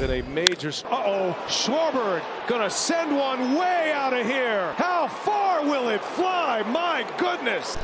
in a major... Uh-oh, Schwarber gonna send one way out of here. How far will it fly? My goodness.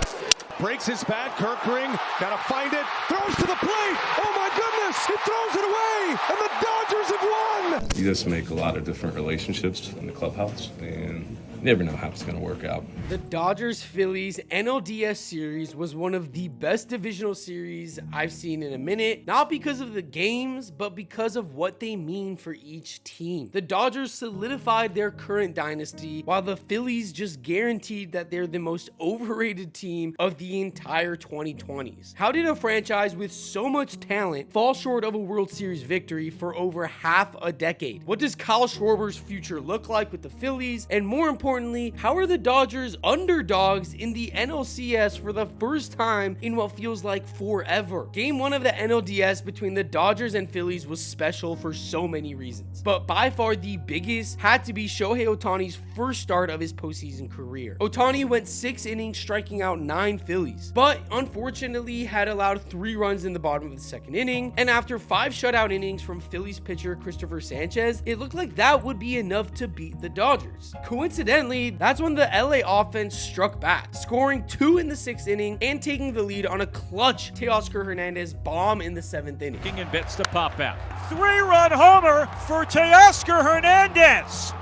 Breaks his bat, Kerkering, gotta find it, throws to the plate. Oh my goodness, he throws it away, and the Dodgers have won. You just make a lot of different relationships in the clubhouse, and you never know how it's going to work out. The Dodgers-Phillies NLDS series was one of the best divisional series I've seen in a minute, not because of the games, but because of what they mean for each team. The Dodgers solidified their current dynasty, while the Phillies just guaranteed that they're the most overrated team of the entire 2020s. How did a franchise with so much talent fall short of a World Series victory for over half a decade? What does Kyle Schwarber's future look like with the Phillies? And more importantly, how are the Dodgers underdogs in the NLCS for the first time in what feels like forever? Game 1 of the NLDS between the Dodgers and Phillies was special for so many reasons, but by far the biggest had to be Shohei Ohtani's first start of his postseason career. Ohtani went 6 innings, striking out 9 Phillies, but unfortunately had allowed 3 runs in the bottom of the second inning, and after 5 shutout innings from Phillies pitcher Christopher Sanchez, it looked like that would be enough to beat the Dodgers. Coincidentally, that's when the LA offense struck back, scoring 2 in the 6th inning and taking the lead on a clutch Teoscar Hernandez bomb in the 7th inning. King and bits to pop out. 3-run homer for Teoscar Hernandez.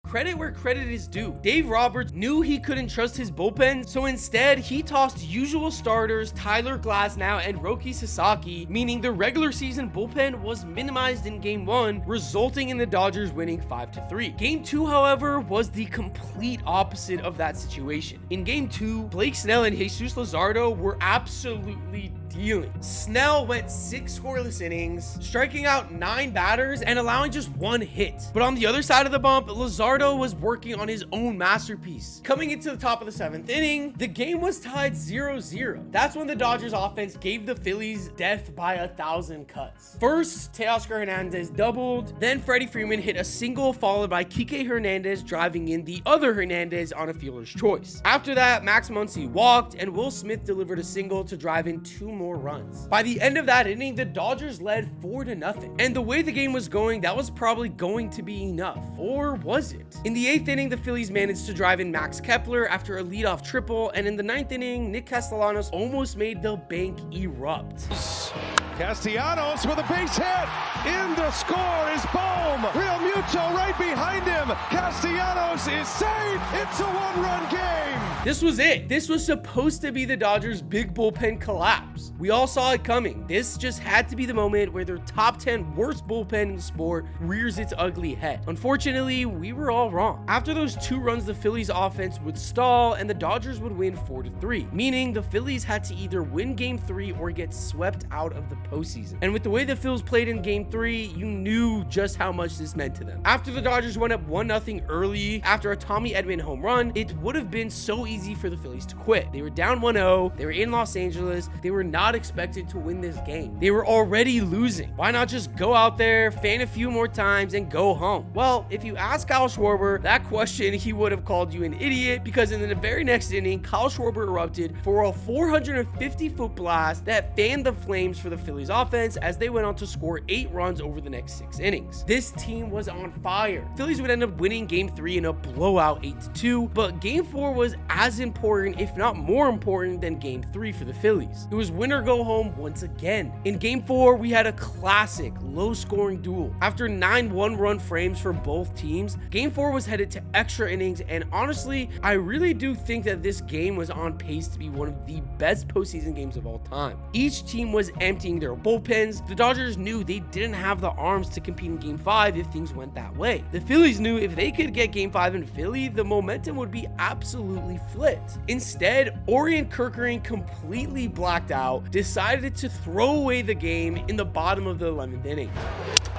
Credit where credit is due. Dave Roberts knew he couldn't trust his bullpen, so instead he tossed usual starters Tyler Glasnow and Roki Sasaki, meaning the regular season bullpen was minimized in Game 1, resulting in the Dodgers winning 5-3. Game 2, however, was the complete opposite of that situation. In Game 2, Blake Snell and Jesus Luzardo were absolutely dealing. Snell went 6 scoreless innings, striking out 9 batters and allowing just 1 hit. But on the other side of the bump, Luzardo was working on his own masterpiece. Coming into the top of the 7th inning, the game was tied 0-0. That's when the Dodgers offense gave the Phillies death by 1,000 cuts. First, Teoscar Hernandez doubled, then Freddie Freeman hit a single followed by Kike Hernandez driving in the other Hernandez on a fielder's choice. After that, Max Muncy walked and Will Smith delivered a single to drive in 2 more runs. By the end of that inning, the Dodgers led 4-0. And the way the game was going, that was probably going to be enough. Or was it? In the 8th inning, the Phillies managed to drive in Max Kepler after a leadoff triple, and in the 9th inning, Nick Castellanos almost made the bank erupt. Castellanos with a base hit. In to score is Bohm. Real Muto right behind him. Castellanos is safe. It's a 1-run game. This was it. This was supposed to be the Dodgers' big bullpen collapse. We all saw it coming. This just had to be the moment where their top 10 worst bullpen in the sport rears its ugly head. Unfortunately, we were all wrong. After those 2 runs, the Phillies offense would stall and the Dodgers would win 4-3, meaning the Phillies had to either win Game 3 or get swept out of the postseason. And with the way the Phils played in Game 3, you knew just how much this meant to them. After the Dodgers went up 1-0 early after a Tommy Edman home run, it would have been so easy for the Phillies to quit. They were down 1-0, they were in Los Angeles, they were not expected to win this game. They were already losing. Why not just go out there, fan a few more times, and go home? Well, if you ask Kyle Schwarber that question, he would have called you an idiot, because in the very next inning, Kyle Schwarber erupted for a 450-foot blast that fanned the flames for the Phillies offense as they went on to score 8 runs over the next 6 innings. This team was on fire. Phillies would end up winning Game 3 in a blowout 8-2, but Game 4 was as important, if not more important, than Game 3 for the Phillies. It was win or go home once again. In Game 4, we had a classic low-scoring duel. After 9 one-run frames for both teams, Game 4 was headed to extra innings, and honestly, I really do think that this game was on pace to be one of the best postseason games of all time. Each team was emptying their bullpens. The Dodgers knew they didn't have the arms to compete in Game 5 if things went that way. The Phillies knew if they could get Game 5 in Philly, the momentum would be absolutely flipped. Instead, Orion Kerkering completely blacked out, decided to throw away the game in the bottom of the 11th inning.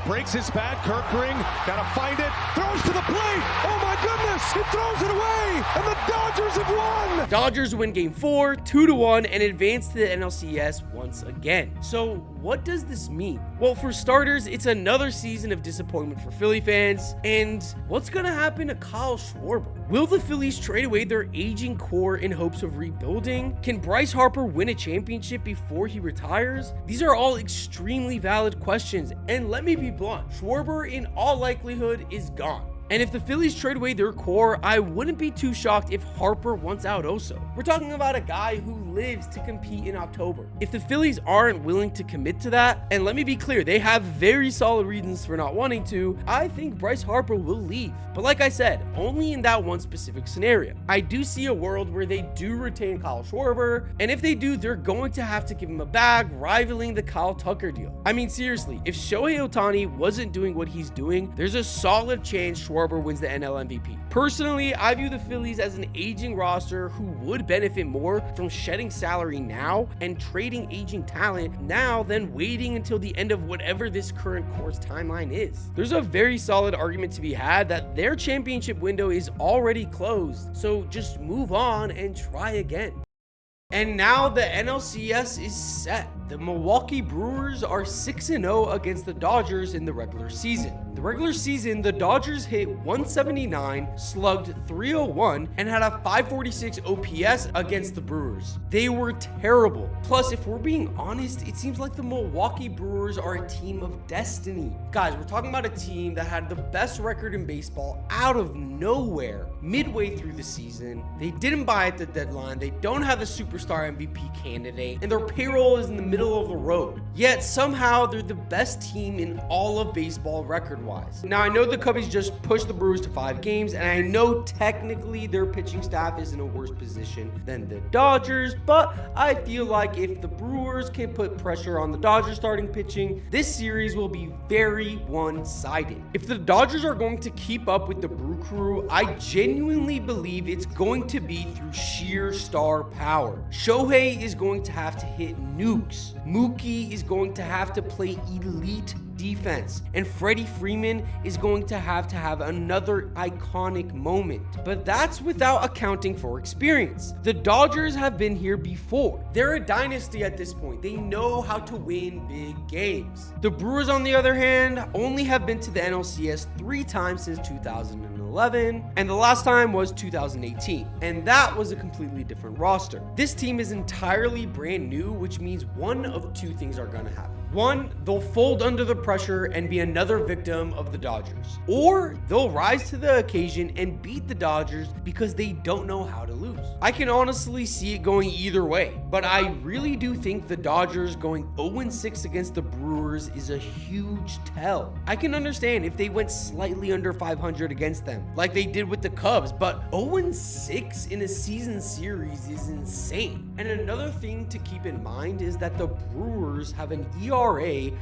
Breaks his bat, Kerkering, gotta find it, throws to the plate. Oh my goodness, he throws it away, and the Dodgers have won. Dodgers win Game 4, 2-1 and advance to the NLCS once again. So what does this mean? Well, for starters, it's another season of disappointment for Philly fans. And what's going to happen to Kyle Schwarber? Will the Phillies trade away their aging core in hopes of rebuilding? Can Bryce Harper win a championship before he retires? These are all extremely valid questions. And let me be blunt, Schwarber in all likelihood is gone. And if the Phillies trade away their core, I wouldn't be too shocked if Harper wants out also. We're talking about a guy who lives to compete in October. If the Phillies aren't willing to commit to that, and let me be clear, they have very solid reasons for not wanting to, I think Bryce Harper will leave. But like I said, only in that one specific scenario. I do see a world where they do retain Kyle Schwarber, and if they do, they're going to have to give him a bag, rivaling the Kyle Tucker deal. I mean, seriously, if Shohei Ohtani wasn't doing what he's doing, there's a solid chance Schwarber wins the NL MVP. Personally, I view the Phillies as an aging roster who would benefit more from shedding salary now and trading aging talent now than waiting until the end of whatever this current course timeline is. There's a very solid argument to be had that their championship window is already closed, so just move on and try again. And now the NLCS is set. The Milwaukee Brewers are 6-0 against the Dodgers in the regular season. The regular season, the Dodgers hit 179, slugged 301, and had a 546 OPS against the Brewers. They were terrible. Plus, if we're being honest, it seems like the Milwaukee Brewers are a team of destiny. Guys, we're talking about a team that had the best record in baseball out of nowhere midway through the season. They didn't buy at the deadline. They don't have a superstar MVP candidate, and their payroll is in the middle of the road. Yet somehow they're the best team in all of baseball record-wise. Now I know the Cubbies just pushed the Brewers to 5 games, and I know technically their pitching staff is in a worse position than the Dodgers, but I feel like if the Brewers can put pressure on the Dodgers starting pitching, this series will be very one-sided. If the Dodgers are going to keep up with the Brew Crew, I genuinely believe it's going to be through sheer star power. Shohei is going to have to hit nukes. Mookie is going to have to play elite defense, and Freddie Freeman is going to have another iconic moment. But that's without accounting for experience. The Dodgers have been here before. They're a dynasty at this point. They know how to win big games. The Brewers, on the other hand, only have been to the NLCS 3 times since 2011, and the last time was 2018, and that was a completely different roster. This team is entirely brand new, which means one of 2 things are going to happen. One, they'll fold under the pressure and be another victim of the Dodgers. Or they'll rise to the occasion and beat the Dodgers because they don't know how to lose. I can honestly see it going either way, but I really do think the Dodgers going 0-6 against the Brewers is a huge tell. I can understand if they went slightly under 500 against them, like they did with the Cubs, but 0-6 in a season series is insane. And another thing to keep in mind is that the Brewers have an ERA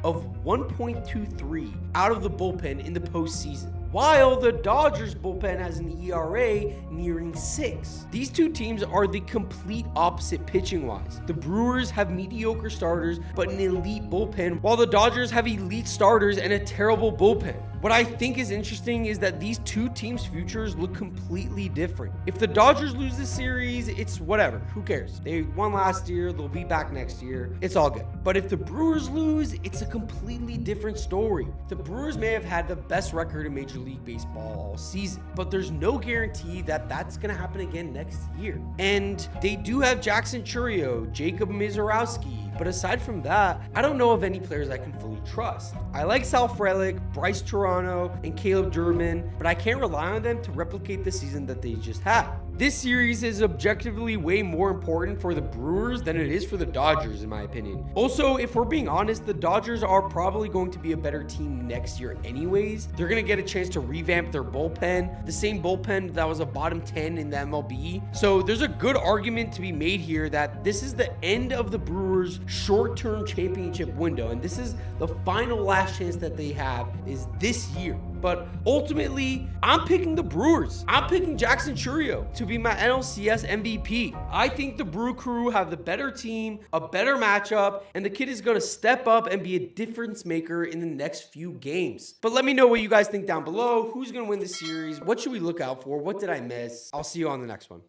of 1.23 out of the bullpen in the postseason, while the Dodgers bullpen has an ERA nearing 6. These 2 teams are the complete opposite pitching wise. The Brewers have mediocre starters but an elite bullpen, while the Dodgers have elite starters and a terrible bullpen. What I think is interesting is that these 2 teams' futures look completely different. If the Dodgers lose this series, it's whatever. Who cares? They won last year. They'll be back next year. It's all good. But if the Brewers lose, it's a completely different story. The Brewers may have had the best record in Major League Baseball all season, but there's no guarantee that that's going to happen again next year. And they do have Jackson Chourio, Jacob Mizorowski, but aside from that, I don't know of any players I can fully trust. I like Sal Frelick, Bryce Toronto, and Caleb Durbin, but I can't rely on them to replicate the season that they just had. This series is objectively way more important for the Brewers than it is for the Dodgers, in my opinion. Also, if we're being honest, the Dodgers are probably going to be a better team next year anyways. They're going to get a chance to revamp their bullpen, the same bullpen that was a bottom 10 in the MLB. So there's a good argument to be made here that this is the end of the Brewers' short-term championship window, and this is the final last chance that they have is this year. But ultimately, I'm picking the Brewers. I'm picking Jackson Chourio to be my NLCS MVP. I think the Brew Crew have the better team, a better matchup, and the kid is going to step up and be a difference maker in the next few games. But let me know what you guys think down below. Who's going to win the series? What should we look out for? What did I miss? I'll see you on the next one.